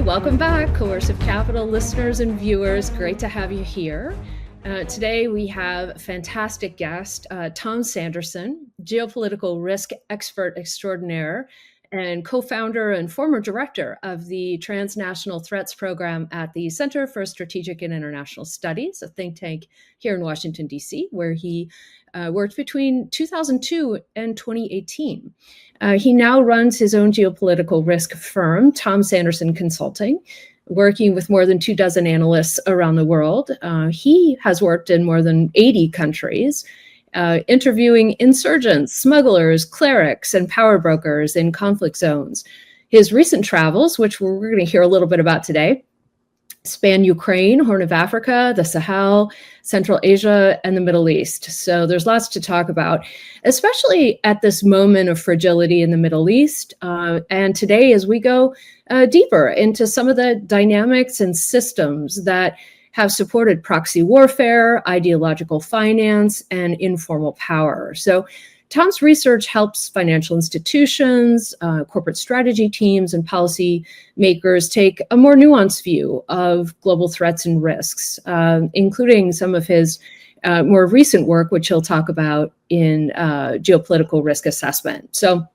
welcome back, Coercive Capital listeners and viewers. Great to have you here. Today we have a fantastic guest, Tom Sanderson, geopolitical risk expert extraordinaire and co-founder and former director of the Transnational Threats Program at the Center for Strategic and International Studies, a think tank here in Washington, D.C., where he worked between 2002 and 2018. He now runs his own geopolitical risk firm, Tom Sanderson Consulting, working with more than 24 analysts around the world. He has worked in more than 80 countries, interviewing insurgents, smugglers, clerics, and power brokers in conflict zones. His recent travels, which we're going to hear a little bit about today, span Ukraine, Horn of Africa, the Sahel, Central Asia, and the Middle East. So there's lots to talk about, especially at this moment of fragility in the Middle East. And today, as we go deeper into some of the dynamics and systems that have supported proxy warfare, ideological finance, and informal power. So Tom's research helps financial institutions, corporate strategy teams, and policy makers take a more nuanced view of global threats and risks, including some of his more recent work, which he'll talk about in geopolitical risk assessment. So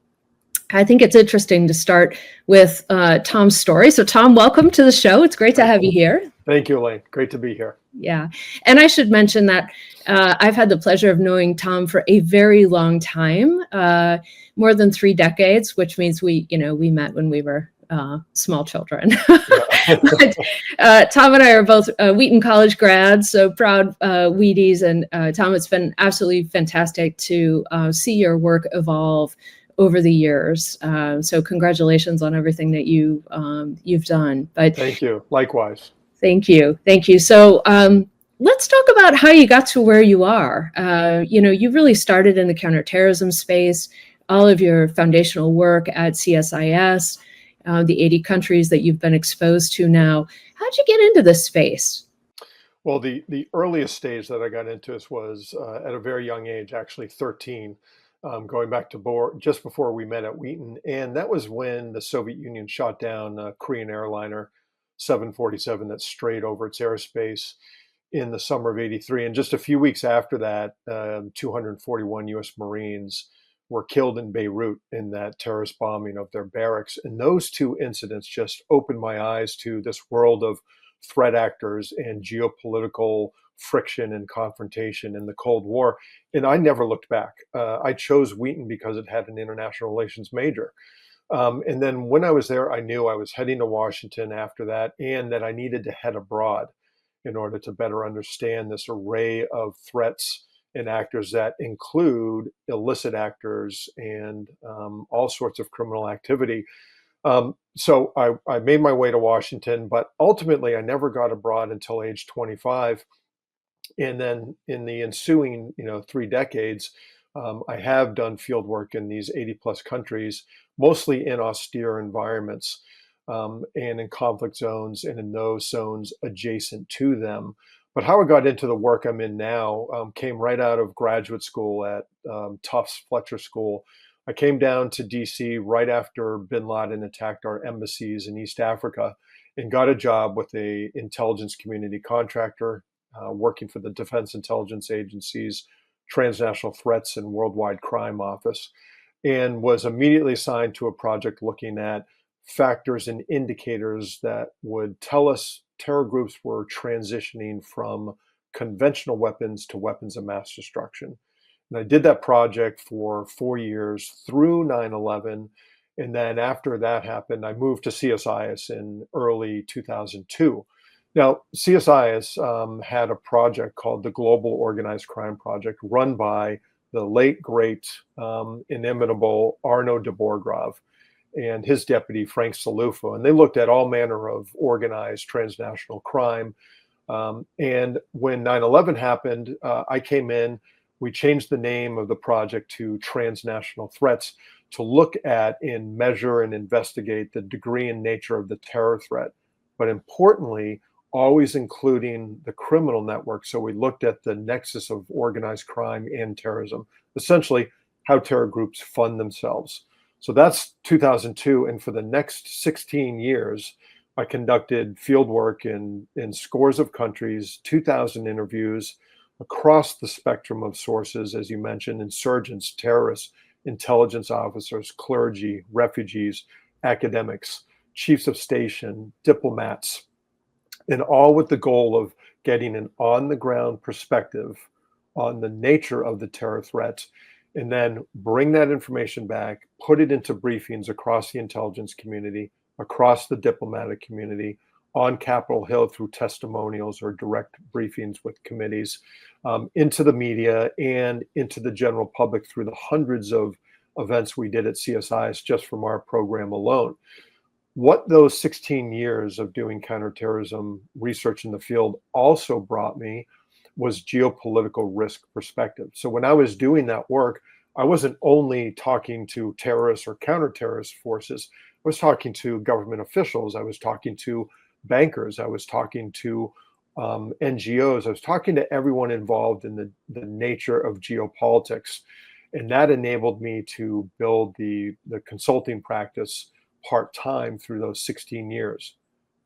I think it's interesting to start with Tom's story. So Tom, welcome to the show. It's great to have you here. Thank you, Elaine. Great to be here. Yeah. And I should mention that I've had the pleasure of knowing Tom for a very long time, more than 3 decades, which means we met when we were small children. But, Tom and I are both Wheaton College grads, so proud Wheaties. And Tom, it's been absolutely fantastic to see your work evolve over the years. So congratulations on everything that you've done. But thank you. Likewise. Thank you. Thank you. So let's talk about how you got to where you are. You really started in the counterterrorism space, all of your foundational work at CSIS, the 80 countries that you've been exposed to now. How'd you get into this space? Well, the earliest stage that I got into this was at a very young age, actually 13, going back to just before we met at Wheaton. And that was when the Soviet Union shot down a Korean airliner 747 that strayed over its airspace in the summer of '83. And just a few weeks after that, 241 US Marines were killed in Beirut in that terrorist bombing of their barracks. And those two incidents just opened my eyes to this world of threat actors and geopolitical friction and confrontation in the Cold War. And I never looked back. I chose Wheaton because it had an international relations major. And then when I was there, I knew I was heading to Washington after that, and that I needed to head abroad in order to better understand this array of threats and actors that include illicit actors and all sorts of criminal activity. So I made my way to Washington, but ultimately I never got abroad until age 25. And then in the ensuing, 3 decades, I have done field work in these 80 plus countries, mostly in austere environments and in conflict zones and in those zones adjacent to them. But how I got into the work I'm in now came right out of graduate school at Tufts Fletcher School. I came down to DC right after bin Laden attacked our embassies in East Africa and got a job with a intelligence community contractor working for the Defense Intelligence Agency's Transnational Threats and Worldwide Crime Office, and was immediately assigned to a project looking at factors and indicators that would tell us terror groups were transitioning from conventional weapons to weapons of mass destruction. And I did that project for 4 years through 9/11. And then after that happened, I moved to CSIS in early 2002. Now, CSIS had a project called the Global Organized Crime Project, run by the late, great, inimitable Arno de Borgrave and his deputy, Frank Salufo. And they looked at all manner of organized transnational crime. And when 9/11 happened, I came in. We changed the name of the project to Transnational Threats to look at and measure and investigate the degree and nature of the terror threat. But importantly, always including the criminal network. So we looked at the nexus of organized crime and terrorism, essentially how terror groups fund themselves. So that's 2002. And for the next 16 years, I conducted field work in scores of countries, 2,000 interviews across the spectrum of sources, as you mentioned, insurgents, terrorists, intelligence officers, clergy, refugees, academics, chiefs of station, diplomats, and all with the goal of getting an on the ground perspective on the nature of the terror threats, and then bring that information back, put it into briefings across the intelligence community, across the diplomatic community, on Capitol Hill through testimonials or direct briefings with committees, into the media and into the general public through the hundreds of events we did at CSIS just from our program alone. What those 16 years of doing counterterrorism research in the field also brought me was geopolitical risk perspective. So when I was doing that work, I wasn't only talking to terrorists or counter-terrorist forces. I was talking to government officials. I was talking to bankers. I was talking to NGOs. I was talking to everyone involved in the nature of geopolitics. And that enabled me to build the consulting practice part-time through those 16 years.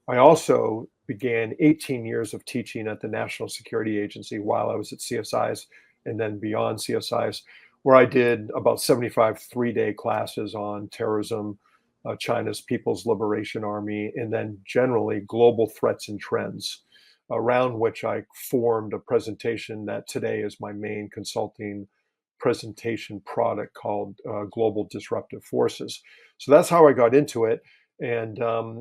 I also began 18 years of teaching at the National Security Agency while I was at CSIS and then beyond CSIS, where I did about 75 three-day classes on terrorism, China's People's Liberation Army, and then generally global threats and trends, around which I formed a presentation that today is my main consulting presentation product called Global Disruptive Forces. So that's how I got into it. And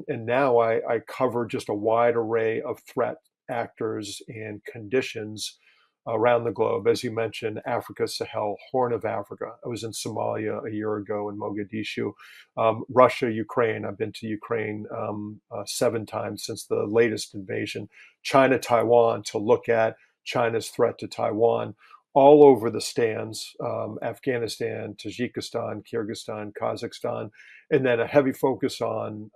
now I cover just a wide array of threat actors and conditions around the globe. As you mentioned, Africa, Sahel, Horn of Africa. I was in Somalia a year ago in Mogadishu. Russia, Ukraine. I've been to Ukraine 7 times since the latest invasion. China, Taiwan, to look at China's threat to Taiwan. All over the stands, Afghanistan, Tajikistan, Kyrgyzstan, Kazakhstan, and then a heavy focus on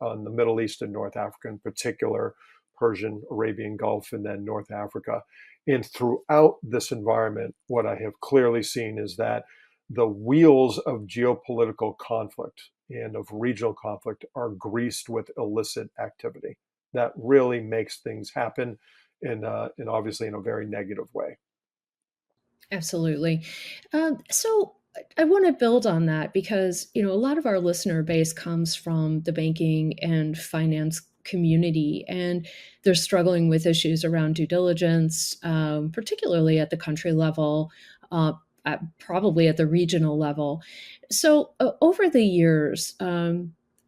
the Middle East and North Africa in particular, Persian, Arabian Gulf, and then North Africa. And throughout this environment, what I have clearly seen is that the wheels of geopolitical conflict and of regional conflict are greased with illicit activity that really makes things happen and obviously in a very negative way. Absolutely. So I want to build on that because, a lot of our listener base comes from the banking and finance community, and they're struggling with issues around due diligence, particularly at the country level, probably at the regional level. So over the years,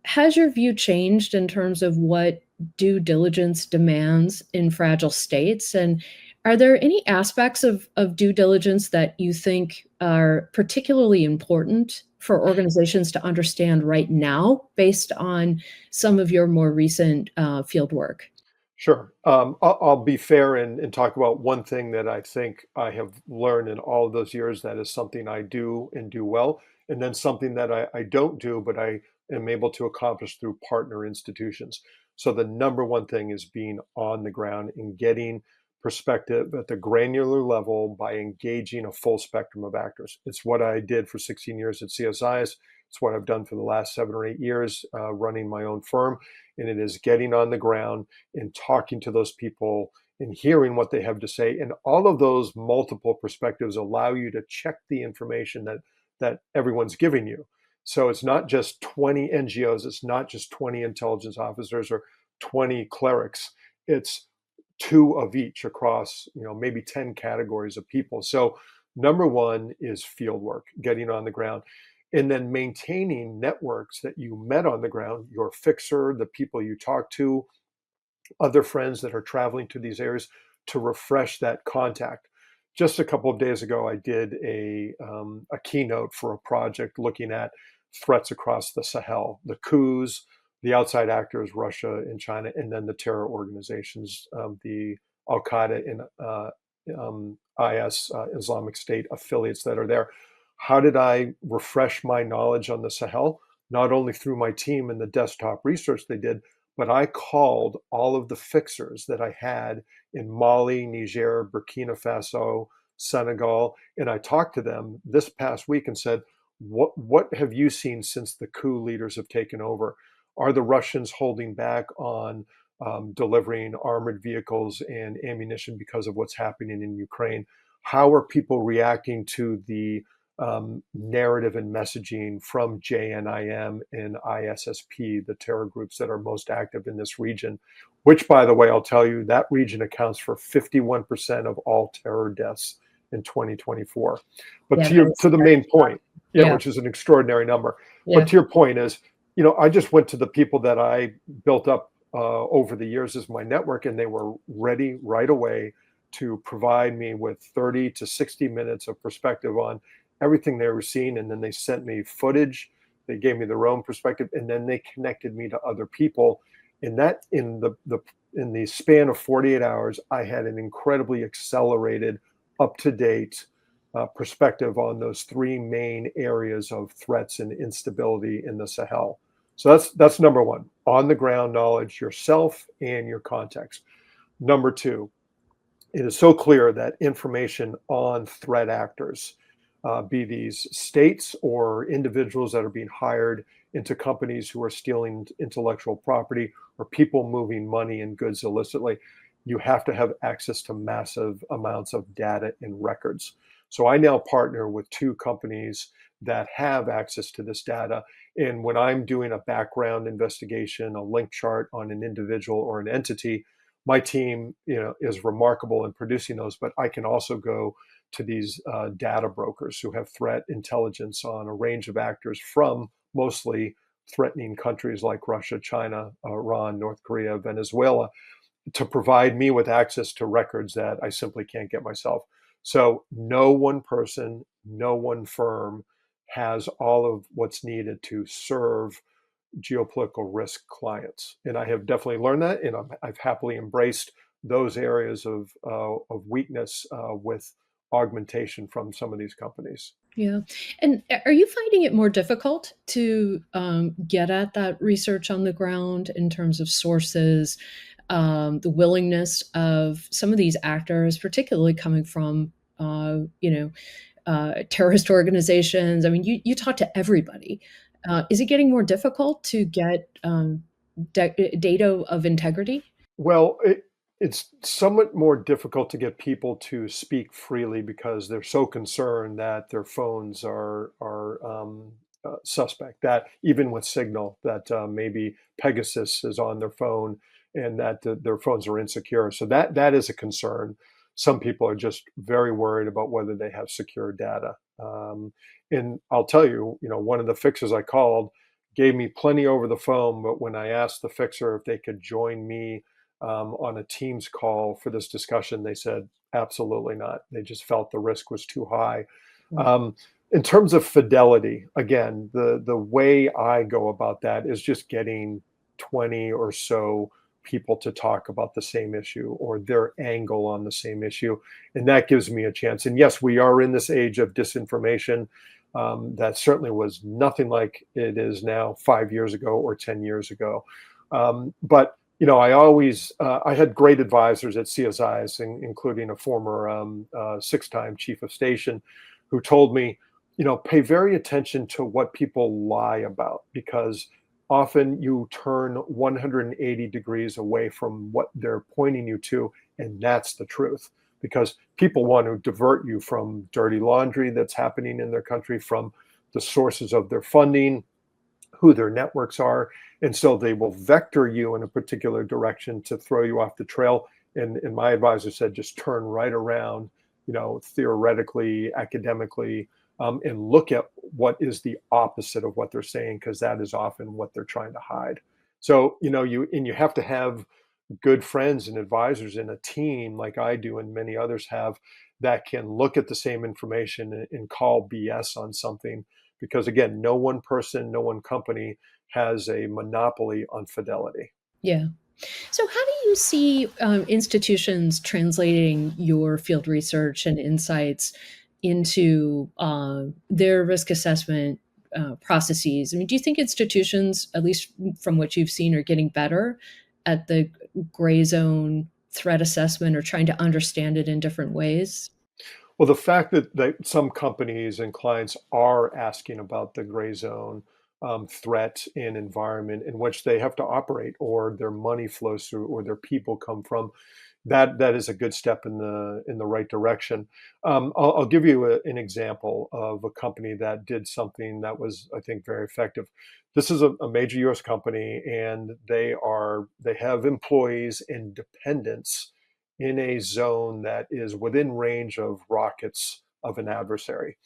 has your view changed in terms of what due diligence demands in fragile states? And are there any aspects of due diligence that you think are particularly important for organizations to understand right now based on some of your more recent field work? Sure. I'll be fair and talk about one thing that I think I have learned in all of those years that is something I do and do well, and then something that I don't do, but I am able to accomplish through partner institutions. So the number one thing is being on the ground and getting perspective at the granular level by engaging a full spectrum of actors. It's what I did for 16 years at CSIS. It's what I've done for the last 7 or 8 years running my own firm. And it is getting on the ground and talking to those people and hearing what they have to say. And all of those multiple perspectives allow you to check the information that everyone's giving you. So it's not just 20 NGOs, it's not just 20 intelligence officers or 20 clerics. It's 2 of each across, maybe 10 categories of people. So number one is field work, getting on the ground, and then maintaining networks that you met on the ground, your fixer, the people you talk to, other friends that are traveling to these areas to refresh that contact. Just a couple of days ago, I did a keynote for a project looking at threats across the Sahel, the coups, the outside actors, Russia and China, and then the terror organizations, the Al Qaeda and IS, Islamic State affiliates that are there. How did I refresh my knowledge on the Sahel? Not only through my team and the desktop research they did, but I called all of the fixers that I had in Mali, Niger, Burkina Faso, Senegal, and I talked to them this past week and said, what have you seen since the coup leaders have taken over? Are the Russians holding back on delivering armored vehicles and ammunition because of what's happening in Ukraine? How are people reacting to the narrative and messaging from JNIM and ISSP, the terror groups that are most active in this region, which, by the way, I'll tell you, that region accounts for 51% of all terror deaths in 2024. But Yeah, that to is the very main point, yeah, yeah, which is an extraordinary number. But yeah. to your point is, I just went to the people that I built up over the years as my network, and they were ready right away to provide me with 30 to 60 minutes of perspective on everything they were seeing. And then they sent me footage, they gave me their own perspective, and then they connected me to other people. And that in the span of 48 hours, I had an incredibly accelerated, up to date perspective on those three main areas of threats and instability in the Sahel. So that's number one, on the ground knowledge, yourself and your context. Number two, it is so clear that information on threat actors, be these states or individuals that are being hired into companies who are stealing intellectual property or people moving money and goods illicitly, you have to have access to massive amounts of data and records. So I now partner with two companies that have access to this data. And when I'm doing a background investigation, a link chart on an individual or an entity, my team, is remarkable in producing those. But I can also go to these data brokers who have threat intelligence on a range of actors from mostly threatening countries like Russia, China, Iran, North Korea, Venezuela, to provide me with access to records that I simply can't get myself. So no one person, no one firm has all of what's needed to serve geopolitical risk clients. And I have definitely learned that, and I've happily embraced those areas of weakness with augmentation from some of these companies. Yeah. And are you finding it more difficult to get at that research on the ground in terms of sources, the willingness of some of these actors, particularly coming from, terrorist organizations? I mean, you talk to everybody. Is it getting more difficult to get data of integrity? Well, it's somewhat more difficult to get people to speak freely because they're so concerned that their phones are suspect. That even with Signal, that maybe Pegasus is on their phone and that their phones are insecure. So that is a concern. Some people are just very worried about whether they have secure data. And I'll tell you, one of the fixers I called gave me plenty over the phone, but when I asked the fixer if they could join me on a Teams call for this discussion, they said absolutely not. They just felt the risk was too high. Right. In terms of fidelity, again, the way I go about that is just getting 20 or so people to talk about the same issue or their angle on the same issue, and that gives me a chance. And yes, we are in this age of disinformation. That certainly was nothing like it is now 5 years ago or 10 years ago. But I had great advisors at CSIs, including a former six-time chief of station, who told me, pay very attention to what people lie about, because often you turn 180 degrees away from what they're pointing you to, and that's the truth. Because people want to divert you from dirty laundry that's happening in their country, from the sources of their funding, who their networks are. And so they will vector you in a particular direction to throw you off the trail. And my advisor said, just turn right around, theoretically, academically, and look at what is the opposite of what they're saying, because that is often what they're trying to hide. So, you have to have good friends and advisors in a team like I do and many others have, that can look at the same information and call BS on something, because again, no one person, no one company has a monopoly on fidelity. Yeah. So, how do you see institutions translating your field research and insights into their risk assessment processes? I mean, do you think institutions, at least from what you've seen, are getting better at the gray zone threat assessment or trying to understand it in different ways? Well, the fact that some companies and clients are asking about the gray zone threat and environment in which they have to operate, or their money flows through, or their people come from. That is a good step in the right direction. I'll give you an example of a company that did something that was, I think, very effective. This is a major U.S. company, and they have employees and dependents in a zone that is within range of rockets of an adversary.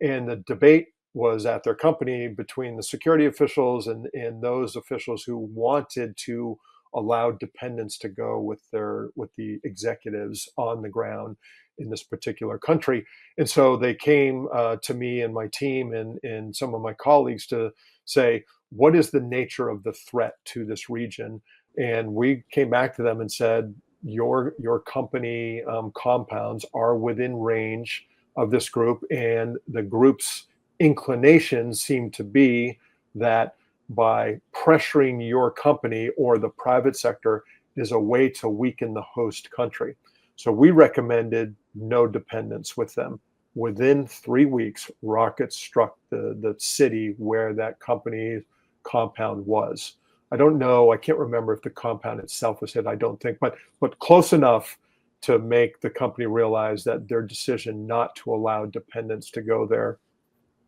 And the debate was at their company between the security officials and those officials who wanted to allow dependents to go with the executives on the ground in this particular country. And so they came to me and my team and some of my colleagues to say, what is the nature of the threat to this region? And we came back to them and said, your company compounds are within range of this group, and the group's inclinations seem to be that by pressuring your company or the private sector is a way to weaken the host country. So we recommended no dependence with them. Within 3 weeks, rockets struck the city where that company's compound was. I don't know, I can't remember if the compound itself was hit, I don't think, but close enough to make the company realize that their decision not to allow dependents to go there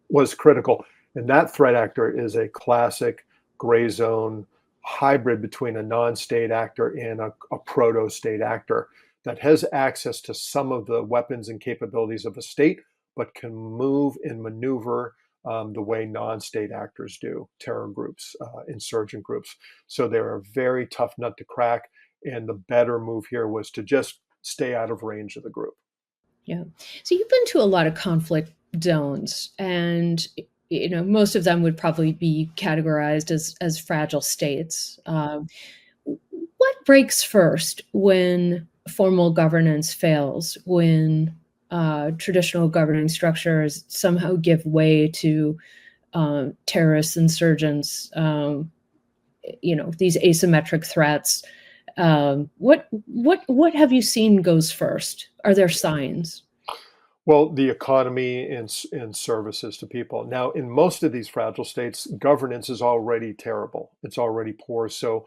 was critical. And that threat actor is a classic gray zone hybrid between a non-state actor and a proto-state actor that has access to some of the weapons and capabilities of a state, but can move and maneuver the way non-state actors do, terror groups, insurgent groups. So they're a very tough nut to crack. And the better move here was to just stay out of range of the group. Yeah. So you've been to a lot of conflict zones, and most of them would probably be categorized as fragile states. What breaks first when formal governance fails? When traditional governing structures somehow give way to terrorists, insurgents, these asymmetric threats? What have you seen goes first? Are there signs? Well, the economy and services to people. Now, in most of these fragile states, governance is already terrible. It's already poor. So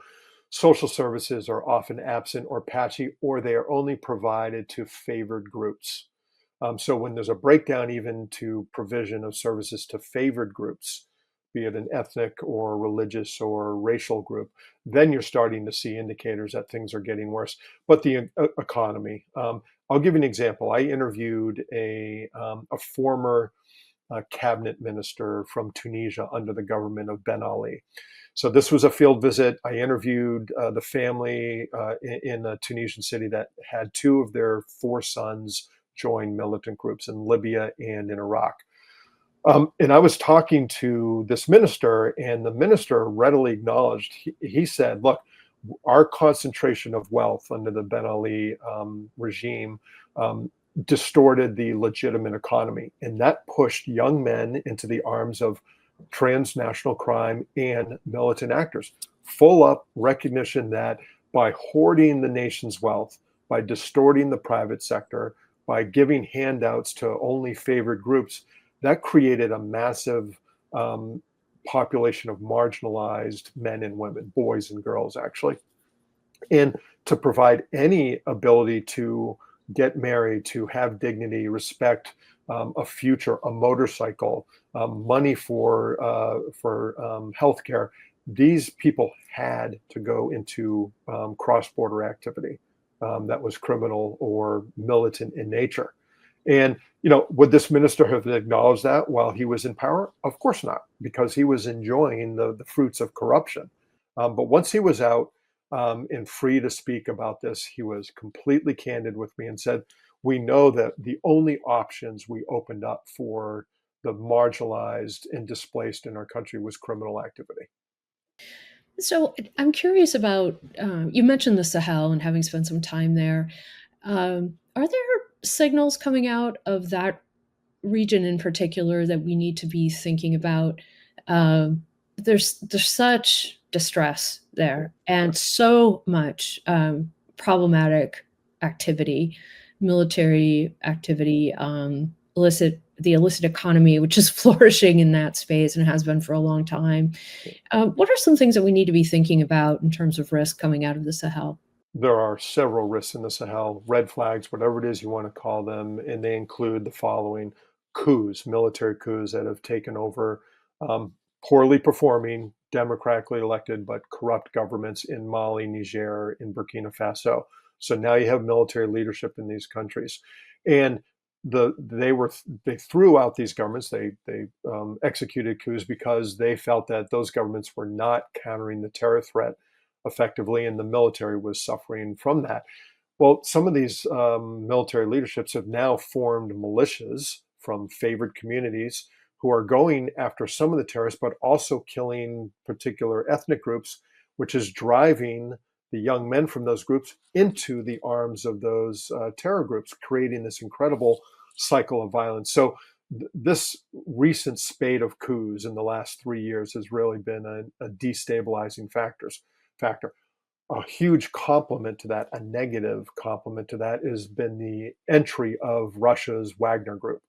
social services are often absent or patchy, or they are only provided to favored groups. So when there's a breakdown even to provision of services to favored groups, be it an ethnic or religious or racial group, then you're starting to see indicators that things are getting worse. But the economy, I'll give you an example. I interviewed a former cabinet minister from Tunisia under the government of Ben Ali. So this was a field visit. I interviewed the family in a Tunisian city that had 2 of their 4 sons join militant groups in Libya and in Iraq. And I was talking to this minister, and the minister readily acknowledged, he said, look, our concentration of wealth under the Ben Ali regime distorted the legitimate economy. And that pushed young men into the arms of transnational crime and militant actors. Full up recognition that by hoarding the nation's wealth, by distorting the private sector, by giving handouts to only favored groups, that created a massive population of marginalized men and women, boys and girls, actually. And to provide any ability to get married, to have dignity, respect, a future, a motorcycle, money for healthcare, these people had to go into cross-border activity that was criminal or militant in nature. And, would this minister have acknowledged that while he was in power? Of course not, because he was enjoying the fruits of corruption. But once he was out and free to speak about this, he was completely candid with me and said, we know that the only options we opened up for the marginalized and displaced in our country was criminal activity. So I'm curious about, you mentioned the Sahel and having spent some time there. Are there signals coming out of that region in particular that we need to be thinking about? There's such distress there, and so much problematic activity, military activity, illicit the illicit economy, which is flourishing in that space and has been for a long time. What are some things that we need to be thinking about in terms of risk coming out of the Sahel? There are several risks in the Sahel, red flags, whatever it is you want to call them, and they include the following: coups, military coups that have taken over poorly performing, democratically elected, but corrupt governments in Mali, Niger, in Burkina Faso. So now you have military leadership in these countries. And they threw out these governments. They executed coups because they felt that those governments were not countering the terror threat effectively, and the military was suffering from that. Well, some of these military leaderships have now formed militias from favored communities who are going after some of the terrorists, but also killing particular ethnic groups, which is driving the young men from those groups into the arms of those terror groups, creating this incredible cycle of violence. So this recent spate of coups in the last 3 years has really been a destabilizing factor. A huge complement to that, a negative complement to that, has been the entry of Russia's Wagner Group,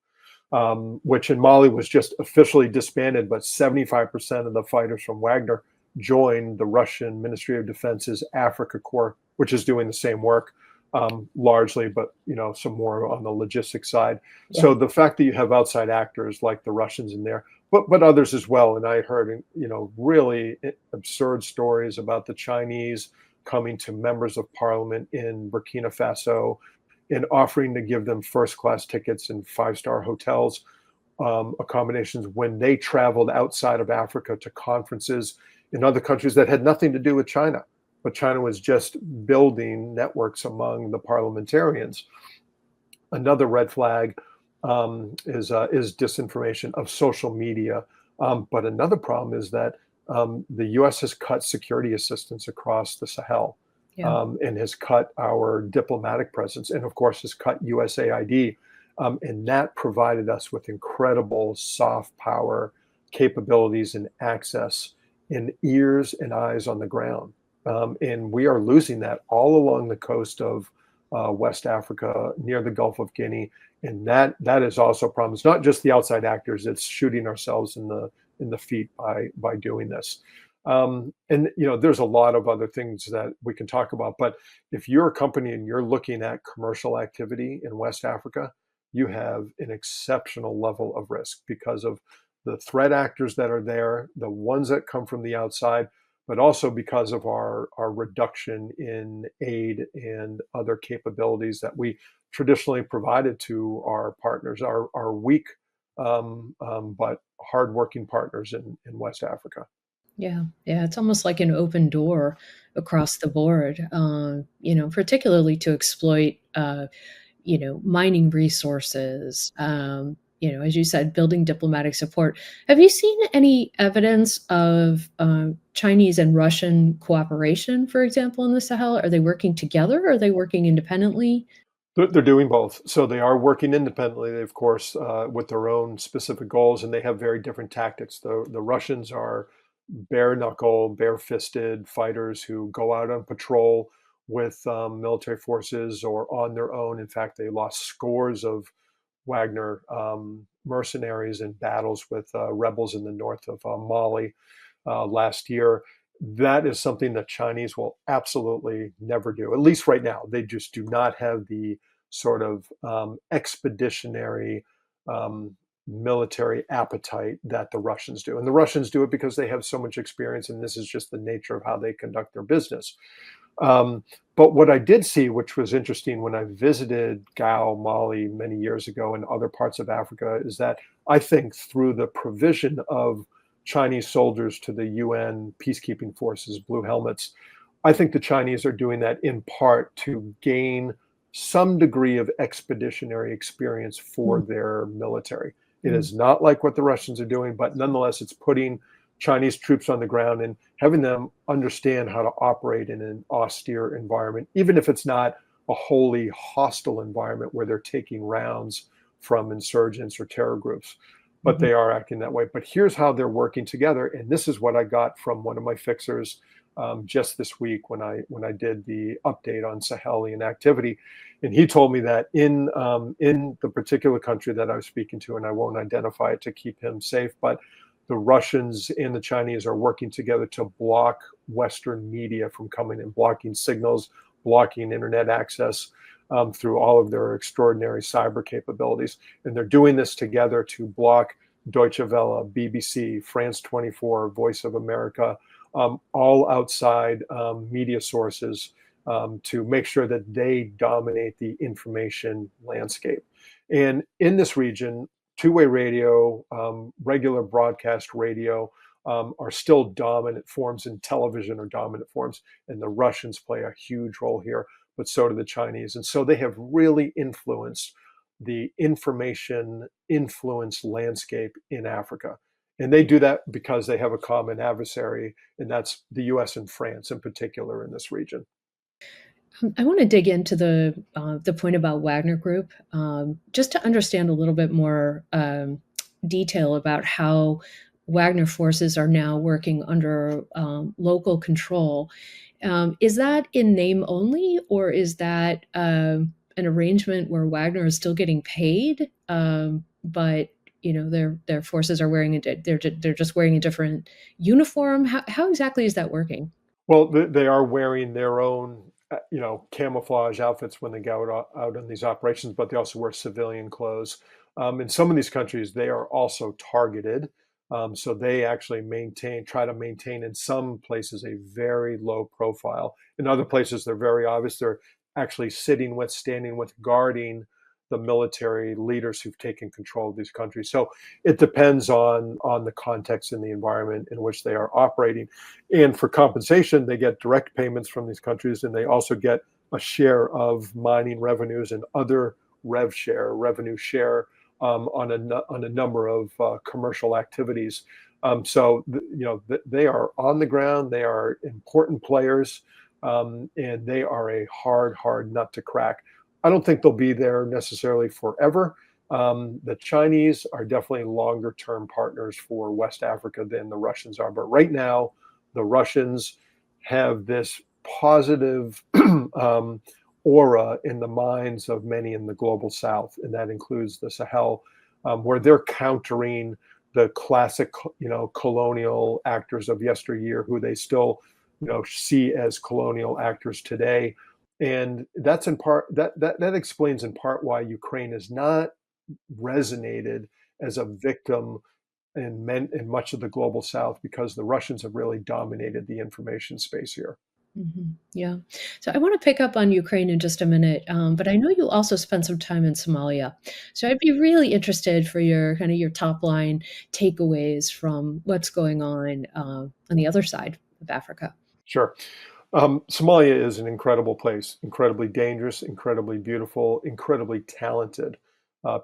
which in Mali was just officially disbanded, but 75% of the fighters from Wagner joined the Russian Ministry of Defense's Africa Corps, which is doing the same work largely, but some more on the logistics side. Yeah. So the fact that you have outside actors like the Russians in there, but others as well, and I heard really absurd stories about the Chinese coming to members of parliament in Burkina Faso and offering to give them first-class tickets and five-star hotels accommodations when they traveled outside of Africa to conferences in other countries that had nothing to do with China. But China was just building networks among the parliamentarians. Another red flag is disinformation of social media. But another problem is that the U.S. has cut security assistance across the Sahel, and has cut our diplomatic presence, and of course has cut USAID. And that provided us with incredible soft power capabilities and access and ears and eyes on the ground. And we are losing that all along the coast of West Africa, near the Gulf of Guinea. And that is also a problem. It's not just the outside actors, it's shooting ourselves in the feet by doing this. And there's a lot of other things that we can talk about. But if you're a company and you're looking at commercial activity in West Africa, you have an exceptional level of risk because of the threat actors that are there, the ones that come from the outside, but also because of our reduction in aid and other capabilities that we traditionally provided to our partners, our weak but hardworking partners in West Africa. Yeah, it's almost like an open door across the board, particularly to exploit, mining resources, as you said, building diplomatic support. Have you seen any evidence of Chinese and Russian cooperation, for example, in the Sahel? Are they working together? Or are they working independently? They're doing both. So they are working independently, of course, with their own specific goals, and they have very different tactics. The Russians are bare knuckle, bare-fisted fighters who go out on patrol with military forces or on their own. In fact, they lost scores of Wagner mercenaries in battles with rebels in the north of Mali last year. That is something that Chinese will absolutely never do, at least right now. They just do not have the sort of expeditionary military appetite that the Russians do. And the Russians do it because they have so much experience, and this is just the nature of how they conduct their business. But what I did see, which was interesting when I visited Gao, Mali many years ago and other parts of Africa, is that I think through the provision of Chinese soldiers to the UN peacekeeping forces, Blue Helmets, I think the Chinese are doing that in part to gain some degree of expeditionary experience for their military. It is not like what the Russians are doing, but nonetheless, it's putting Chinese troops on the ground and having them understand how to operate in an austere environment, even if it's not a wholly hostile environment where they're taking rounds from insurgents or terror groups, but they are acting that way. But here's how they're working together. And this is what I got from one of my fixers just this week when I did the update on Sahelian activity, and he told me that in the particular country that I was speaking to, and I won't identify it to keep him safe, but the Russians and the Chinese are working together to block Western media from coming in, blocking signals, blocking internet access through all of their extraordinary cyber capabilities. And they're doing this together to block Deutsche Welle, BBC, France 24, Voice of America, all outside media sources to make sure that they dominate the information landscape. And in this region, two-way radio, regular broadcast radio are still dominant forms, and television are dominant forms. And the Russians play a huge role here, but so do the Chinese. And so they have really influenced the information influence landscape in Africa. And they do that because they have a common adversary, and that's the US and France in particular in this region. I want to dig into the point about Wagner Group, just to understand a little bit more detail about how Wagner forces are now working under local control. Is that in name only, or is that an arrangement where Wagner is still getting paid, but their forces are wearing they're just wearing a different uniform? How exactly is that working? Well, they are wearing their own, camouflage outfits when they go out on these operations, but they also wear civilian clothes. In some of these countries, they are also targeted. So they actually try to maintain in some places a very low profile. In other places, they're very obvious. They're actually standing with, guarding the military leaders who've taken control of these countries. So it depends on the context and the environment in which they are operating. And for compensation, they get direct payments from these countries, and they also get a share of mining revenues and other revenue share on a number of commercial activities. They are on the ground. They are important players, and they are a hard nut to crack. I don't think they'll be there necessarily forever. The Chinese are definitely longer term partners for West Africa than the Russians are. But right now, the Russians have this positive aura in the minds of many in the global South, and that includes the Sahel, where they're countering the classic, colonial actors of yesteryear, who they still, see as colonial actors today. And that's in part that explains in part why Ukraine has not resonated as a victim in much of the global South, because the Russians have really dominated the information space here. Yeah. So I want to pick up on Ukraine in just a minute, but I know you also spent some time in Somalia. So I'd be really interested for your your top line takeaways from what's going on the other side of Africa. Sure. Somalia is an incredible place, incredibly dangerous, incredibly beautiful, incredibly talented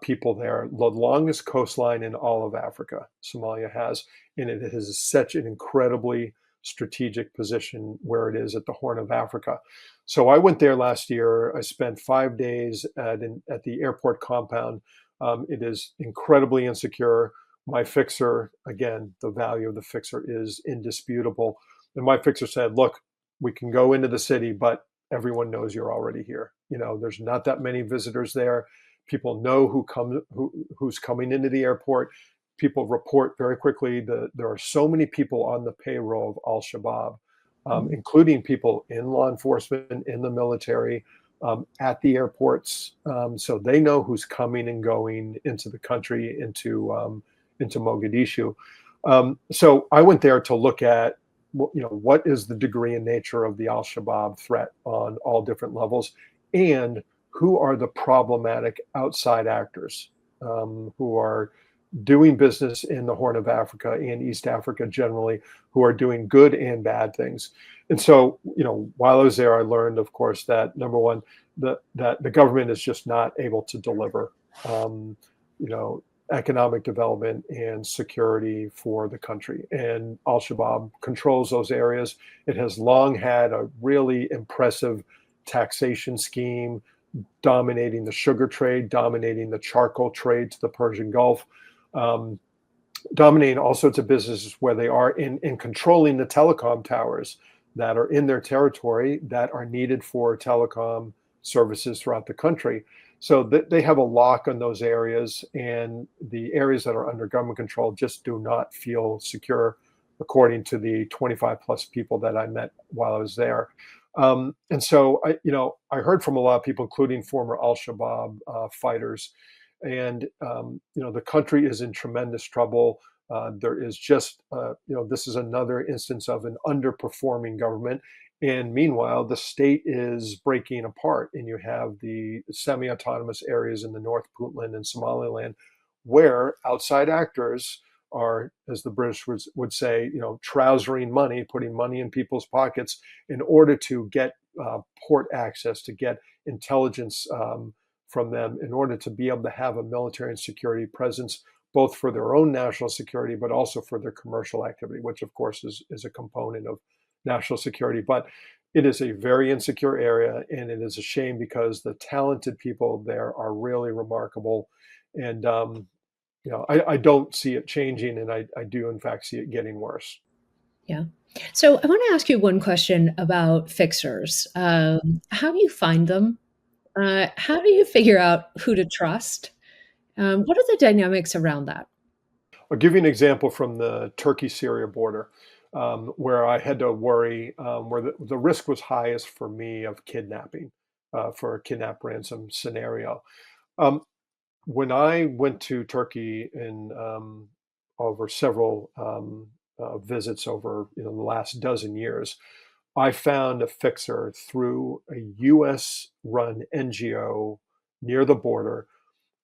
people there. The longest coastline in all of Africa, Somalia has, and it has such an incredibly strategic position where it is at the Horn of Africa. So I went there last year. I spent 5 days at the airport compound. It is incredibly insecure. My fixer, again, the value of the fixer is indisputable. And my fixer said, look, we can go into the city, but everyone knows you're already here. There's not that many visitors there. People know who's coming into the airport. People report very quickly that there are so many people on the payroll of Al-Shabaab, including people in law enforcement, in the military, at the airports. So they know who's coming and going into the country, into Mogadishu. So I went there to look at what is the degree and nature of the Al-Shabaab threat on all different levels, and who are the problematic outside actors who are doing business in the Horn of Africa and East Africa generally, who are doing good and bad things. And so, while I was there, I learned, of course, that number one, that the government is just not able to deliver, economic development and security for the country. And Al-Shabaab controls those areas. It has long had a really impressive taxation scheme, dominating the sugar trade, dominating the charcoal trade to the Persian Gulf, dominating all sorts of businesses where they are in controlling the telecom towers that are in their territory that are needed for telecom services throughout the country. So they have a lock on those areas, and the areas that are under government control just do not feel secure, according to the 25 plus people that I met while I was there. And so I heard from a lot of people, including former Al-Shabaab fighters, and the country is in tremendous trouble. There is just, this is another instance of an underperforming government. And meanwhile, the state is breaking apart, and you have the semi-autonomous areas in the North, Puntland and Somaliland, where outside actors are, as the British would say, trousering money, putting money in people's pockets in order to get port access, to get intelligence from them, in order to be able to have a military and security presence, both for their own national security, but also for their commercial activity, which of course is a component of national security. But it is a very insecure area, and it is a shame because the talented people there are really remarkable. And I don't see it changing, and I do in fact see it getting worse. Yeah. So I want to ask you one question about fixers. How do you find them? How do you figure out who to trust? What are the dynamics around that? I'll give you an example from the Turkey-Syria border, where I had to worry, where the risk was highest for me of kidnapping, for a kidnap ransom scenario. Um, when I went to Turkey in over several visits over the last dozen years, I found a fixer through a U.S. run NGO near the border,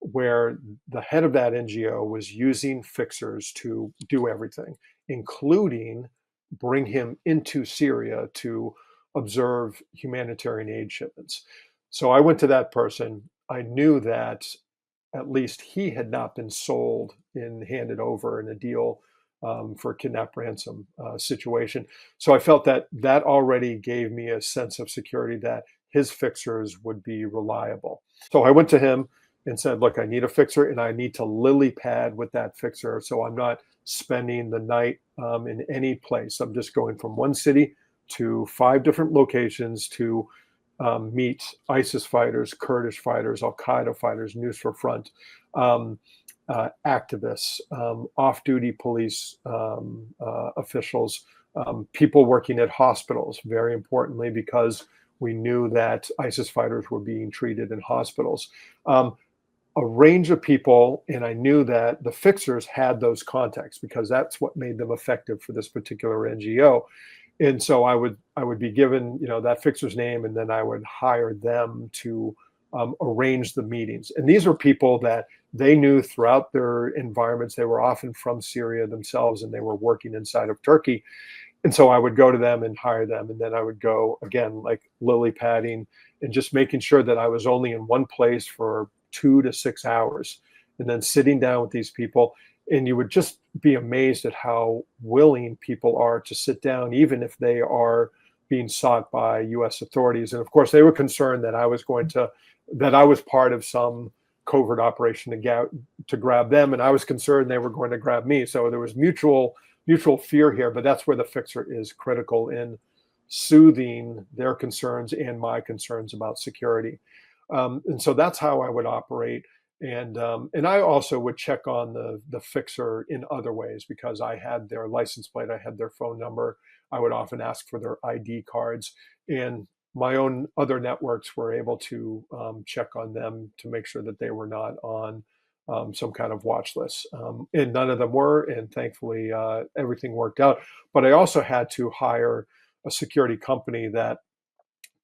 where the head of that NGO was using fixers to do everything, including bring him into Syria to observe humanitarian aid shipments. So I went to that person. I knew that at least he had not been sold and handed over in a deal for a kidnap ransom situation. So I felt that that already gave me a sense of security that his fixers would be reliable. So I went to him and said, look, I need a fixer, and I need to lily pad with that fixer. So I'm not spending the night in any place. I'm just going from one city to 5 different locations to meet ISIS fighters, Kurdish fighters, Al Qaeda fighters, Nusra Front, activists, off duty police officials, people working at hospitals, very importantly, because we knew that ISIS fighters were being treated in hospitals. A range of people, and I knew that the fixers had those contacts because that's what made them effective for this particular NGO. And so I would be given that fixer's name, and then I would hire them to arrange the meetings. And these were people that they knew throughout their environments. They were often from Syria themselves, and they were working inside of Turkey. And so I would go to them and hire them, and then I would go again, like lily padding, and just making sure that I was only in one place for 2 to 6 hours, and then sitting down with these people. And you would just be amazed at how willing people are to sit down, even if they are being sought by U.S. authorities. And of course, they were concerned that I was part of some covert operation to grab them, and I was concerned they were going to grab me. So there was mutual fear here. But that's where the fixer is critical in soothing their concerns and my concerns about security. And so that's how I would operate. And I also would check on the fixer in other ways, because I had their license plate, I had their phone number. I would often ask for their ID cards, and my own other networks were able to check on them to make sure that they were not on some kind of watch list. And none of them were, and thankfully everything worked out. But I also had to hire a security company that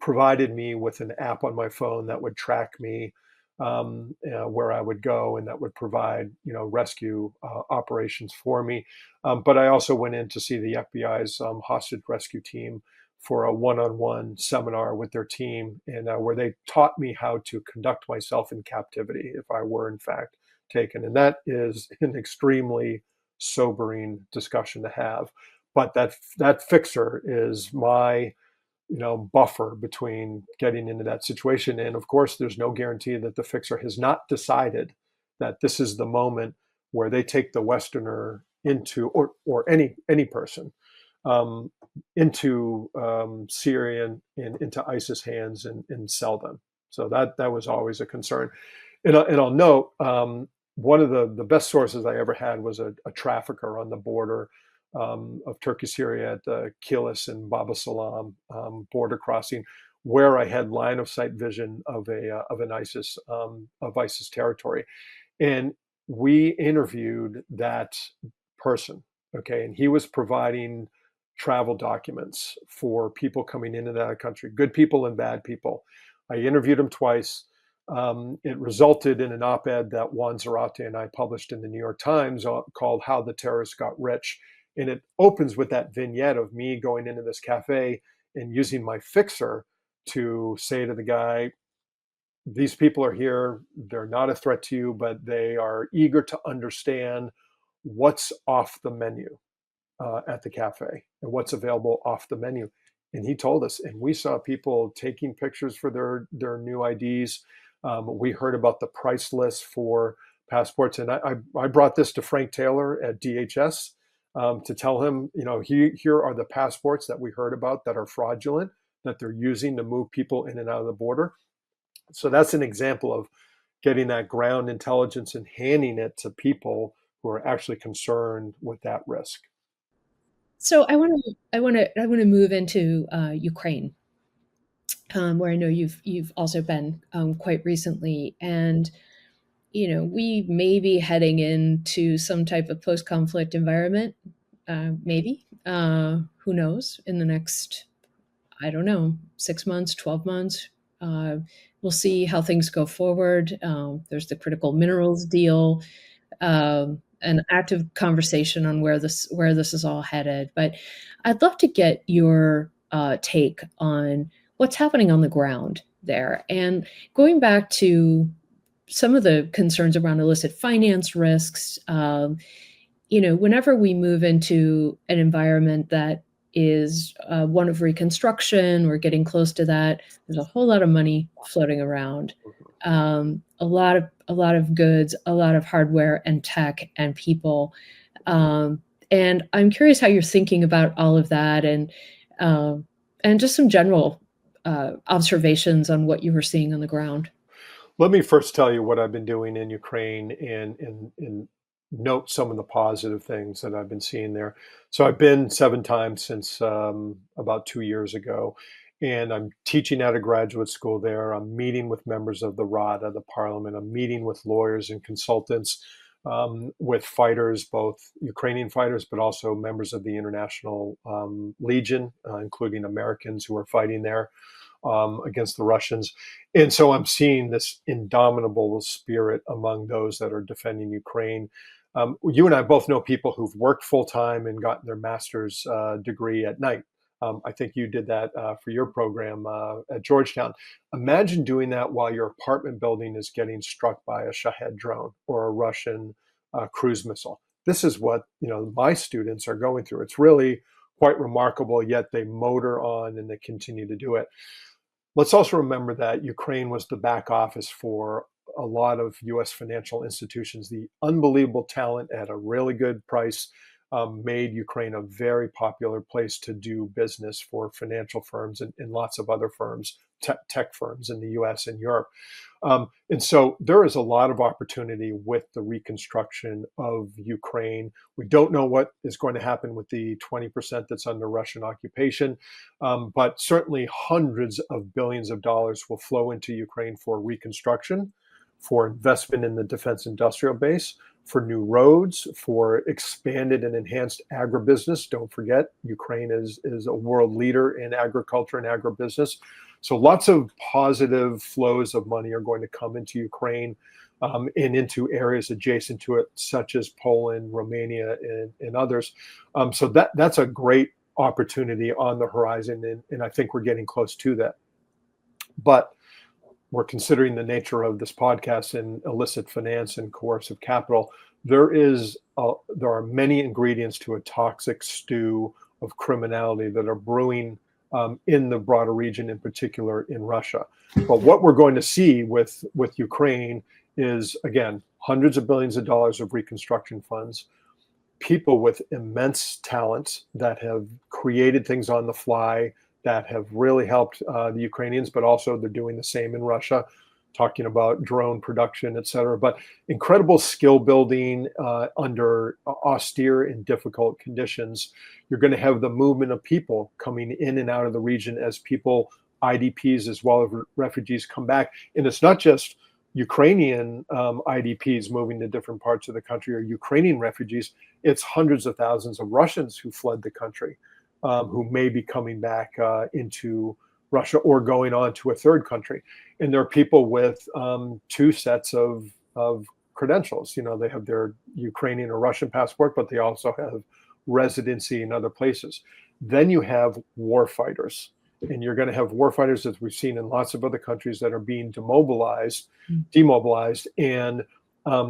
provided me with an app on my phone that would track me where I would go, and that would provide rescue operations for me. But I also went in to see the FBI's hostage rescue team for a one-on-one seminar with their team, and where they taught me how to conduct myself in captivity if I were in fact taken. And that is an extremely sobering discussion to have. But that fixer is my buffer between getting into that situation. And of course, there's no guarantee that the fixer has not decided that this is the moment where they take the Westerner into, or any person um, into Syria and into ISIS hands and sell them. So that was always a concern. And I'll note, one of the best sources I ever had was a trafficker on the border of Turkey, Syria at the Kilis and Baba Salam border crossing, where I had line of sight vision of an ISIS of ISIS territory, and we interviewed that person. Okay, and he was providing travel documents for people coming in and out of the country, good people and bad people. I interviewed him twice. It resulted in an op-ed that Juan Zarate and I published in the New York Times called "How the Terrorists Got Rich," and it opens with that vignette of me going into this cafe and using my fixer to say to the guy, these people are here, they're not a threat to you, but they are eager to understand what's off the menu at the cafe and what's available off the menu. And he told us, and we saw people taking pictures for their new IDs. We heard about the price list for passports, and I brought this to Frank Taylor at DHS to tell him, here are the passports that we heard about that are fraudulent, that they're using to move people in and out of the border. So that's an example of getting that ground intelligence and handing it to people who are actually concerned with that risk. So I want to move into Ukraine, where I know you've also been quite recently, and we may be heading into some type of post-conflict environment, maybe. Who knows? In the next, I don't know, 6 months, 12 months. We'll see how things go forward. There's the critical minerals deal, an active conversation on where this is all headed. But I'd love to get your take on what's happening on the ground there, and going back to some of the concerns around illicit finance risks. Whenever we move into an environment that is one of reconstruction, we're getting close to that. There's a whole lot of money floating around, a lot of goods, a lot of hardware and tech and people. And I'm curious how you're thinking about all of that, and just some general observations on what you were seeing on the ground. Let me first tell you what I've been doing in Ukraine and note some of the positive things that I've been seeing there. So I've been 7 times since about 2 years ago, and I'm teaching at a graduate school there. I'm meeting with members of the Rada, the parliament. I'm meeting with lawyers and consultants, with fighters, both Ukrainian fighters, but also members of the International Legion, including Americans who are fighting there against the Russians. And so I'm seeing this indomitable spirit among those that are defending Ukraine. You and I both know people who've worked full time and gotten their master's degree at night. I think you did that for your program at Georgetown. Imagine doing that while your apartment building is getting struck by a Shahed drone or a Russian cruise missile. This is what my students are going through. It's really quite remarkable, yet they motor on and they continue to do it. Let's also remember that Ukraine was the back office for a lot of US financial institutions. The unbelievable talent at a really good price made Ukraine a very popular place to do business for financial firms and lots of other firms, tech firms in the US and Europe. And so there is a lot of opportunity with the reconstruction of Ukraine. We don't know what is going to happen with the 20% that's under Russian occupation, but certainly hundreds of billions of dollars will flow into Ukraine for reconstruction, for investment in the defense industrial base, for new roads, for expanded and enhanced agribusiness. Don't forget, Ukraine is a world leader in agriculture and agribusiness. So lots of positive flows of money are going to come into Ukraine and into areas adjacent to it, such as Poland, Romania, and others. So that's a great opportunity on the horizon, and I think we're getting close to that. But we're considering the nature of this podcast in illicit finance and coercive capital. There are many ingredients to a toxic stew of criminality that are brewing in the broader region, in particular in Russia. But what we're going to see with Ukraine is, again, hundreds of billions of dollars of reconstruction funds, people with immense talent that have created things on the fly that have really helped the Ukrainians, but also they're doing the same in Russia, talking about drone production, et cetera. But incredible skill building under austere and difficult conditions. You're going to have the movement of people coming in and out of the region as people, IDPs as well as refugees, come back. And it's not just Ukrainian IDPs moving to different parts of the country or Ukrainian refugees. It's hundreds of thousands of Russians who fled the country, who may be coming back into Russia or going on to a third country. And there are people with two sets of credentials. You know, they have their Ukrainian or Russian passport, but they also have residency in other places. Then you have war fighters. And you're going to have war fighters, as we've seen in lots of other countries, that are being demobilized, and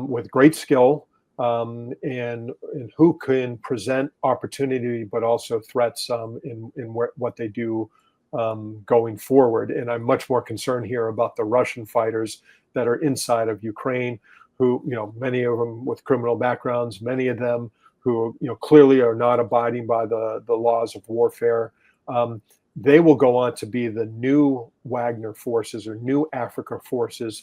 with great skill, and who can present opportunity, but also threats in what they do going forward. And I'm much more concerned here about the Russian fighters that are inside of Ukraine, who, you know, many of them with criminal backgrounds, many of them who, you know, clearly are not abiding by the laws of warfare. They will go on to be the new Wagner forces or new Africa forces,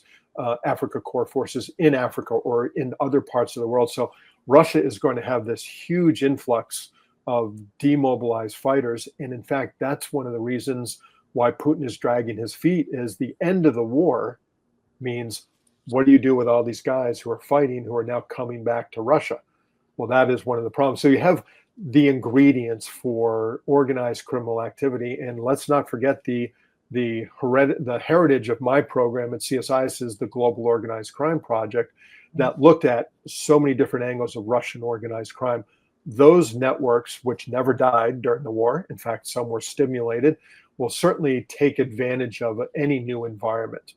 Africa Corps forces in Africa or in other parts of the world. So Russia is going to have this huge influx of demobilized fighters. And in fact, that's one of the reasons why Putin is dragging his feet, is the end of the war means, what do you do with all these guys who are fighting, who are now coming back to Russia? Well, that is one of the problems. So you have the ingredients for organized criminal activity. And let's not forget the heritage of my program at CSIS is the Global Organized Crime Project that looked at so many different angles of Russian organized crime. Those networks, which never died during the war, in fact, some were stimulated, will certainly take advantage of any new environment.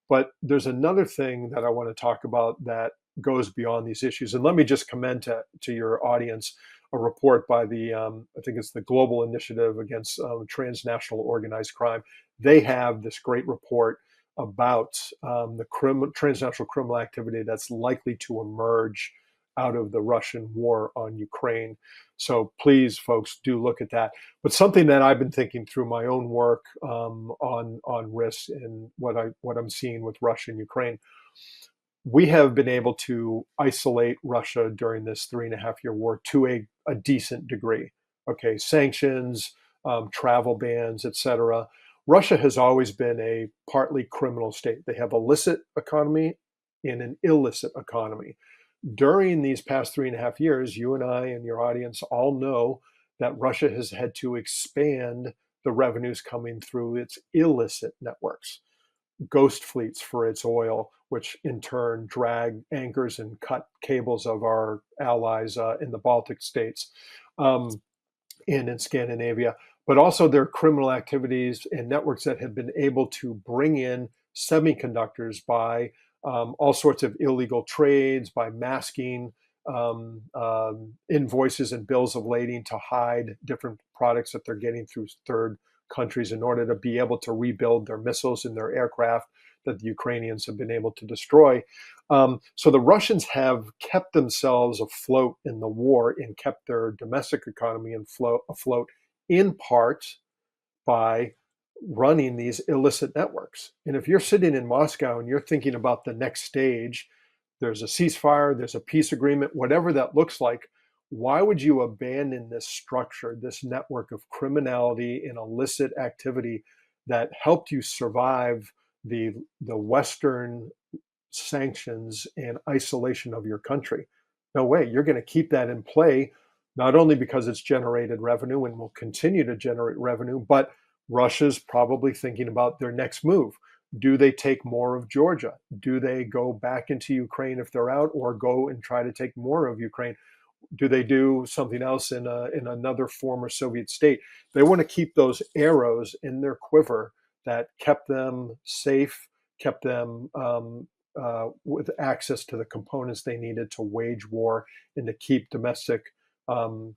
But there's another thing that I want to talk about that goes beyond these issues. And let me just commend to your audience a report by the, I think it's the Global Initiative Against Transnational Organized Crime. They have this great report about the transnational criminal activity that's likely to emerge out of the Russian war on Ukraine. So please, folks, do look at that. But something that I've been thinking through my own work on risks and what I'm seeing with Russia and Ukraine, we have been able to isolate Russia during this 3.5-year war to a decent degree. Okay, sanctions, travel bans, etc. Russia has always been a partly criminal state. They have a licit economy and an illicit economy. During these past 3.5 years, you and I and your audience all know that Russia has had to expand the revenues coming through its illicit networks. Ghost fleets for its oil, which in turn drag anchors and cut cables of our allies in the Baltic states and in Scandinavia, but also their criminal activities and networks that have been able to bring in semiconductors by all sorts of illegal trades, by masking invoices and bills of lading to hide different products that they're getting through third countries in order to be able to rebuild their missiles and their aircraft that the Ukrainians have been able to destroy. So the Russians have kept themselves afloat in the war and kept their domestic economy afloat in part by running these illicit networks. And if you're sitting in Moscow and you're thinking about the next stage, there's a ceasefire, there's a peace agreement, whatever that looks like, why would you abandon this structure, this network of criminality and illicit activity that helped you survive the Western sanctions and isolation of your country? No way. You're going to keep that in play, not only because it's generated revenue and will continue to generate revenue, but Russia's probably thinking about their next move. Do they take more of Georgia? Do they go back into Ukraine if they're out, or go and try to take more of Ukraine? Do they do something else in another former Soviet state? They want to keep those arrows in their quiver that kept them safe, kept them with access to the components they needed to wage war and to keep domestic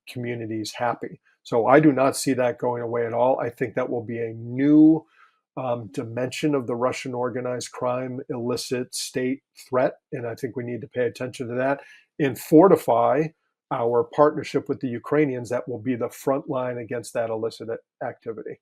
communities happy. So I do not see that going away at all. I think that will be a new dimension of the Russian organized crime, illicit state threat. And I think we need to pay attention to that and fortify our partnership with the Ukrainians that will be the front line against that illicit activity.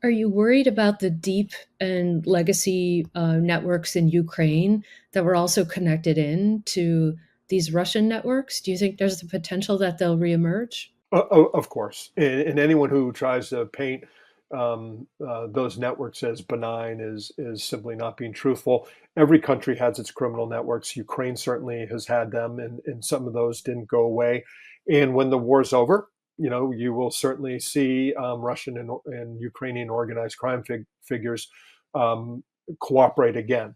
Are you worried about the deep and legacy networks in Ukraine that were also connected in to these Russian networks? Do you think there's the potential that they'll reemerge? Of course, and anyone who tries to paint those networks as benign is simply not being truthful. Every country has its criminal networks. Ukraine certainly has had them, and some of those didn't go away. And when the war's over, you will certainly see Russian and Ukrainian organized crime figures um, cooperate again.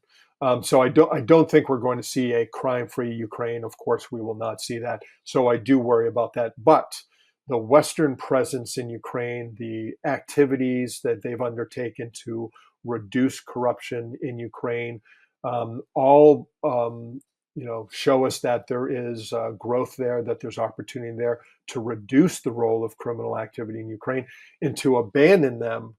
So I don't think we're going to see a crime-free Ukraine. Of course, we will not see that. So I do worry about that. But the Western presence in Ukraine, the activities that they've undertaken to reduce corruption in Ukraine, all show us that there is growth there, that there's opportunity there to reduce the role of criminal activity in Ukraine, and to abandon them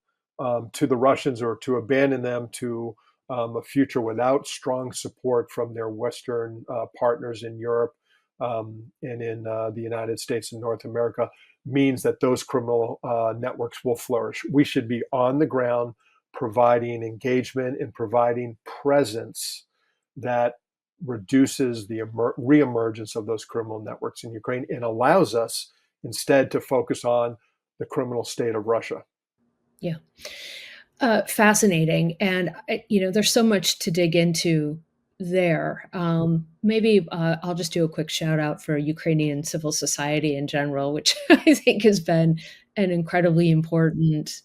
to the Russians, or to abandon them to a future without strong support from their Western partners in Europe and in the United States and North America, means that those criminal networks will flourish. We should be on the ground providing engagement and providing presence that reduces the reemergence of those criminal networks in Ukraine and allows us instead to focus on the criminal state of Russia. Yeah. Fascinating. And, there's so much to dig into there. Maybe I'll just do a quick shout out for Ukrainian civil society in general, which I think has been an incredibly important,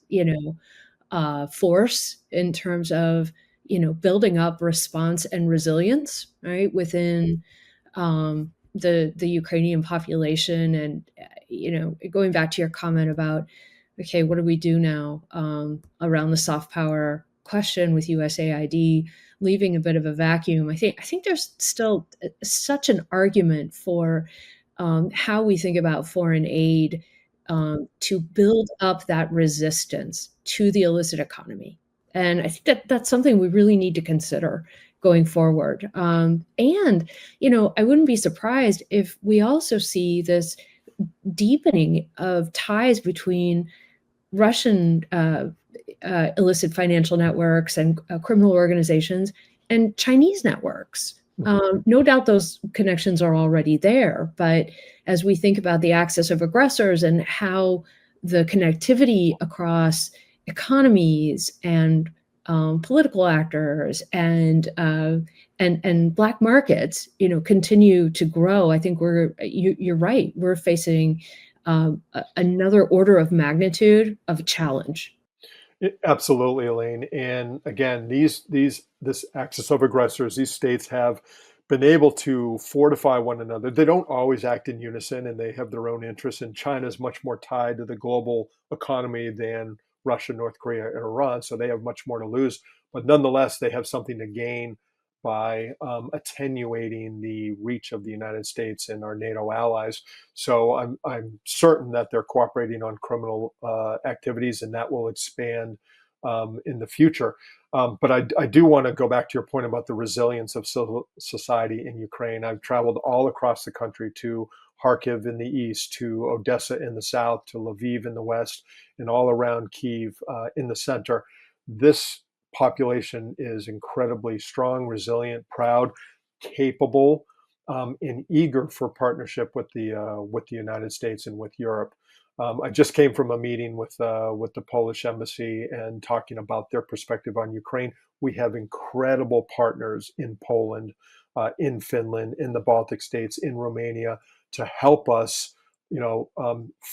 force in terms of, building up response and resilience, right, within the Ukrainian population. And, going back to your comment about, okay, what do we do now around the soft power question with USAID leaving a bit of a vacuum? I think there's still such an argument for how we think about foreign aid to build up that resistance to the illicit economy. And I think that that's something we really need to consider going forward. And, I wouldn't be surprised if we also see this deepening of ties between Russian illicit financial networks and criminal organizations and Chinese networks. No doubt those connections are already there, but as we think about the axis of aggressors and how the connectivity across economies and political actors and black markets, continue to grow, I think you're right. We're facing another order of magnitude of challenge. Absolutely, Elaine. And again, this axis of aggressors, these states have been able to fortify one another. They don't always act in unison, and they have their own interests. And China is much more tied to the global economy than Russia, North Korea, and Iran. So they have much more to lose. But nonetheless, they have something to gain by attenuating the reach of the United States and our NATO allies. So I'm certain that they're cooperating on criminal activities, and that will expand in the future. But I do want to go back to your point about the resilience of civil society in Ukraine. I've traveled all across the country, to Kharkiv in the east, to Odessa in the south, to Lviv in the west, and all around Kyiv in the center. This population is incredibly strong, resilient, proud, capable, and eager for partnership with the United States and with Europe. I just came from a meeting with the Polish embassy and talking about their perspective on Ukraine. We have incredible partners in Poland, in Finland, in the Baltic states, in Romania, to help us,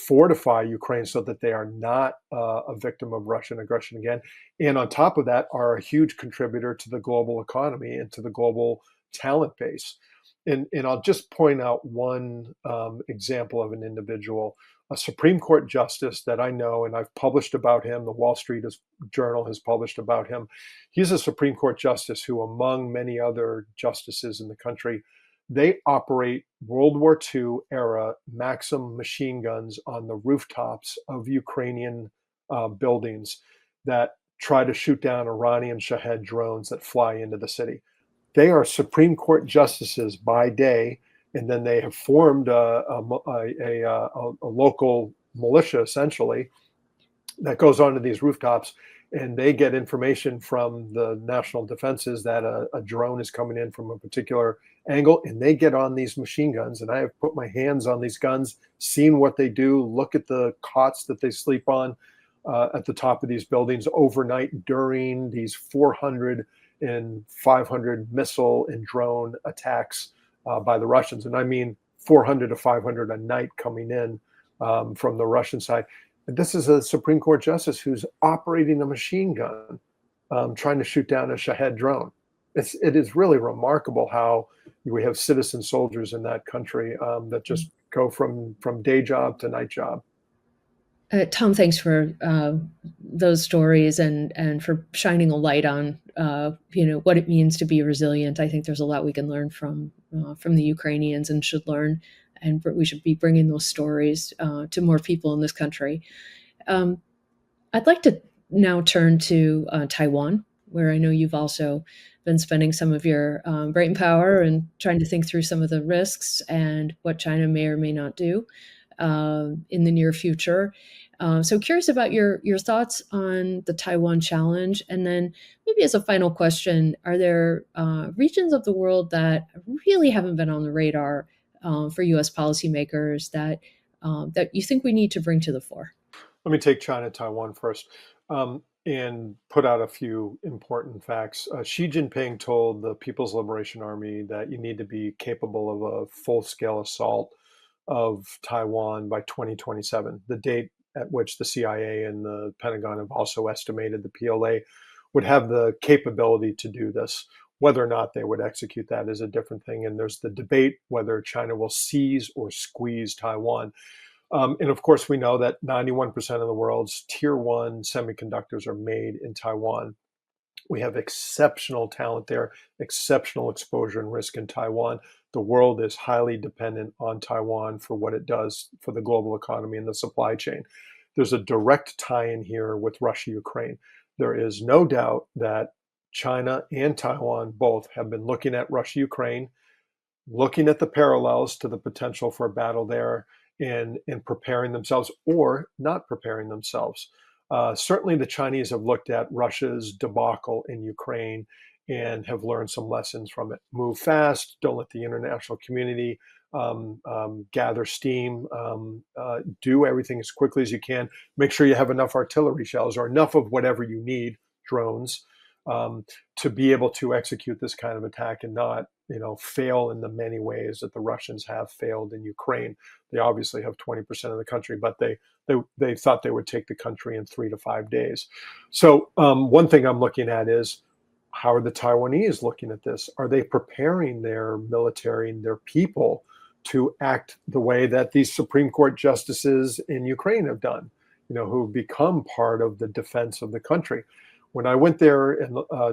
fortify Ukraine so that they are not a victim of Russian aggression again. And on top of that, are a huge contributor to the global economy and to the global talent base. And I'll just point out one example of an individual, a Supreme Court justice that I know, and I've published about him. The Wall Street Journal has published about him. He's a Supreme Court justice who, among many other justices in the country, they operate World War II era Maxim machine guns on the rooftops of Ukrainian buildings that try to shoot down Iranian Shahed drones that fly into the city. They are Supreme Court justices by day, and then they have formed a local militia, essentially, that goes onto these rooftops, and they get information from the national defenses that a drone is coming in from a particular angle, and they get on these machine guns. And I have put my hands on these guns, seen what they do, look at the cots that they sleep on at the top of these buildings overnight during these 400 and 500 missile and drone attacks by the Russians. And I mean 400 to 500 a night coming in from the Russian side. And this is a Supreme Court justice who's operating a machine gun, trying to shoot down a Shahed drone. It is really remarkable how we have citizen soldiers in that country that just go from day job to night job. Tom, thanks for those stories and for shining a light on what it means to be resilient. I think there's a lot we can learn from the Ukrainians and should learn, and we should be bringing those stories to more people in this country. I'd like to now turn to Taiwan, where I know you've also been spending some of your brain power and trying to think through some of the risks and what China may or may not do in the near future. So curious about your thoughts on the Taiwan challenge. And then maybe as a final question, are there regions of the world that really haven't been on the radar for U.S. policymakers that you think we need to bring to the fore? Let me take China, Taiwan first, and put out a few important facts. Xi Jinping told the People's Liberation Army that you need to be capable of a full-scale assault of Taiwan by 2027, the date at which the CIA and the Pentagon have also estimated the PLA would have the capability to do this. Whether or not they would execute that is a different thing. And there's the debate whether China will seize or squeeze Taiwan. And of course, we know that 91% of the world's tier one semiconductors are made in Taiwan. We have exceptional talent there, exceptional exposure and risk in Taiwan. The world is highly dependent on Taiwan for what it does for the global economy and the supply chain. There's a direct tie-in here with Russia, Ukraine. There is no doubt that China and Taiwan both have been looking at Russia, Ukraine, looking at the parallels to the potential for a battle there, and preparing themselves or not preparing themselves. Certainly the Chinese have looked at Russia's debacle in Ukraine and have learned some lessons from it. Move fast, don't let the international community gather steam, do everything as quickly as you can. Make sure you have enough artillery shells or enough of whatever you need, drones, to be able to execute this kind of attack and not fail in the many ways that the Russians have failed in Ukraine. They obviously have 20% of the country, but they thought they would take the country in 3 to 5 days. So one thing I'm looking at is, how are the Taiwanese looking at this? Are they preparing their military and their people to act the way that these Supreme Court justices in Ukraine have done, who've become part of the defense of the country? When I went there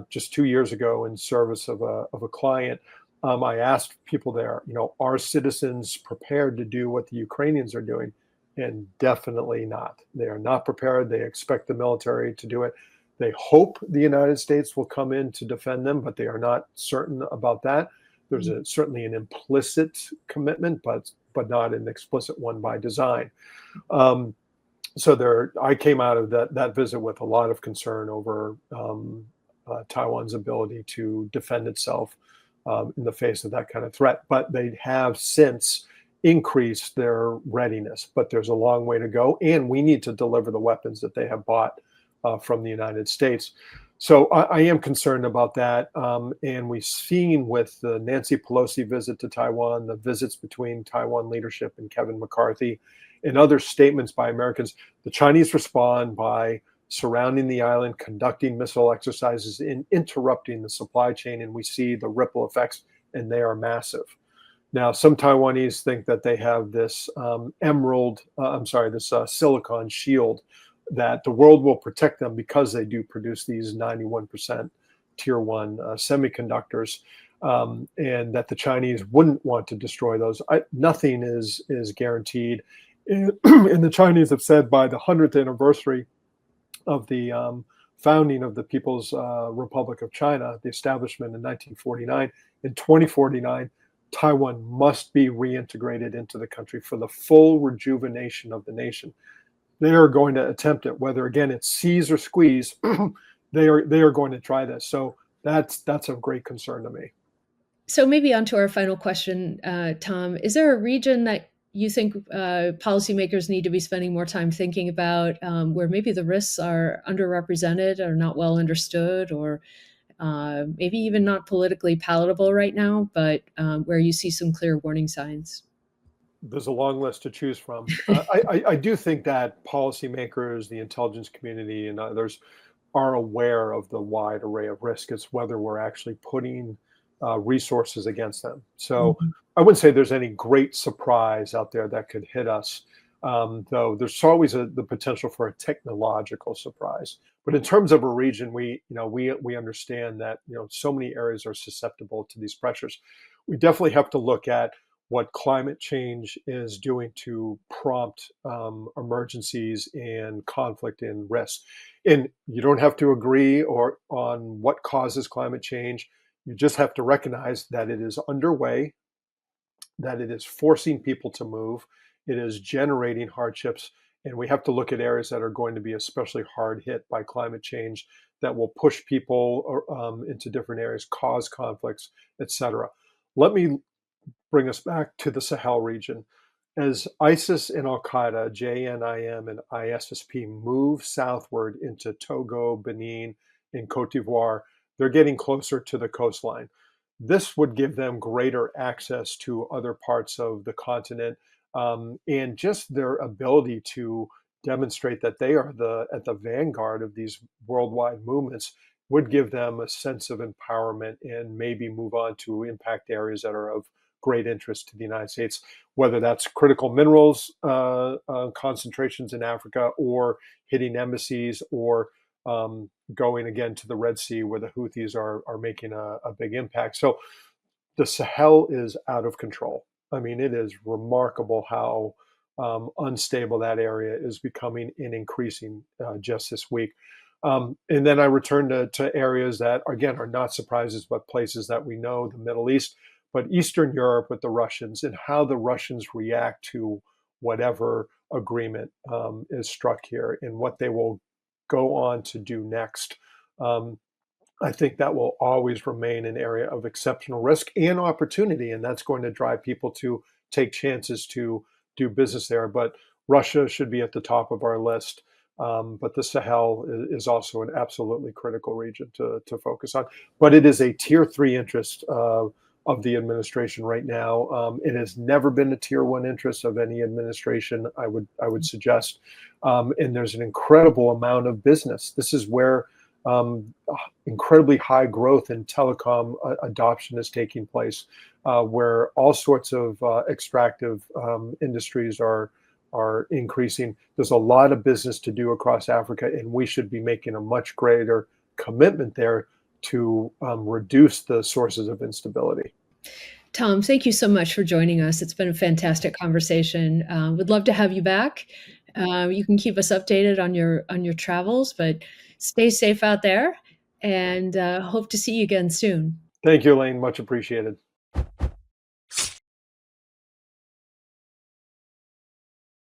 just 2 years ago in service of a client, I asked people there, are citizens prepared to do what the Ukrainians are doing? And definitely not. They are not prepared. They expect the military to do it. They hope the United States will come in to defend them, but they are not certain about that. There's certainly an implicit commitment, but not an explicit one by design. So I came out of that visit with a lot of concern over Taiwan's ability to defend itself in the face of that kind of threat. But they have since increased their readiness. But there's a long way to go, and we need to deliver the weapons that they have bought from the United States. So I am concerned about that. And we've seen with the Nancy Pelosi visit to Taiwan, the visits between Taiwan leadership and Kevin McCarthy, and other statements by Americans, the Chinese respond by surrounding the island, conducting missile exercises, and interrupting the supply chain. And we see the ripple effects, and they are massive. Now, some Taiwanese think that they have this silicon shield that the world will protect them because they do produce these 91% tier one semiconductors, and that the Chinese wouldn't want to destroy those. Nothing is guaranteed. And the Chinese have said by the 100th anniversary of the founding of the People's Republic of China, the establishment in 1949, in 2049, Taiwan must be reintegrated into the country for the full rejuvenation of the nation. They are going to attempt it, whether again it's seize or squeeze. They are going to try this. So that's of great concern to me. So maybe on to our final question, Tom. Is there a region that you think policymakers need to be spending more time thinking about, where maybe the risks are underrepresented or not well understood, or maybe even not politically palatable right now, but where you see some clear warning signs? There's a long list to choose from. I do think that policymakers, the intelligence community, and others are aware of the wide array of risk. It's whether we're actually putting resources against them. So Mhm. I wouldn't say there's any great surprise out there that could hit us, though there's always the potential for a technological surprise. But in terms of a region, we understand that so many areas are susceptible to these pressures. We definitely have to look at what climate change is doing to prompt emergencies and conflict and risk. And you don't have to agree or on what causes climate change. You just have to recognize that it is underway, that it is forcing people to move, it is generating hardships, and we have to look at areas that are going to be especially hard hit by climate change that will push people into different areas, cause conflicts, etc. Let me bring us back to the Sahel region. As ISIS and Al Qaeda, JNIM and ISSP move southward into Togo, Benin, and Cote d'Ivoire, they're getting closer to the coastline. This would give them greater access to other parts of the continent, and just their ability to demonstrate that they are at the vanguard of these worldwide movements would give them a sense of empowerment and maybe move on to impact areas that are of great interest to the United States, whether that's critical minerals concentrations in Africa, or hitting embassies, or going again to the Red Sea where the Houthis are making a big impact. So the Sahel is out of control. I mean, it is remarkable how unstable that area is becoming and increasing just this week. And then I return to areas that, again, are not surprises, but places that we know, the Middle East, but Eastern Europe with the Russians, and how the Russians react to whatever agreement is struck here and what they will go on to do next. Um, I think that will always remain an area of exceptional risk and opportunity, and that's going to drive people to take chances to do business there. But Russia should be at the top of our list. But the Sahel is also an absolutely critical region to focus on. But it is a tier three interest of the administration right now. It has never been a tier one interest of any administration, I would suggest. And there's an incredible amount of business. This is where incredibly high growth in telecom adoption is taking place, where all sorts of extractive industries are increasing. There's a lot of business to do across Africa, and we should be making a much greater commitment there to reduce the sources of instability. Tom, thank you so much for joining us. It's been a fantastic conversation. Would love to have you back. You can keep us updated on your travels, but stay safe out there, and hope to see you again soon. Thank you, Elaine. Much appreciated.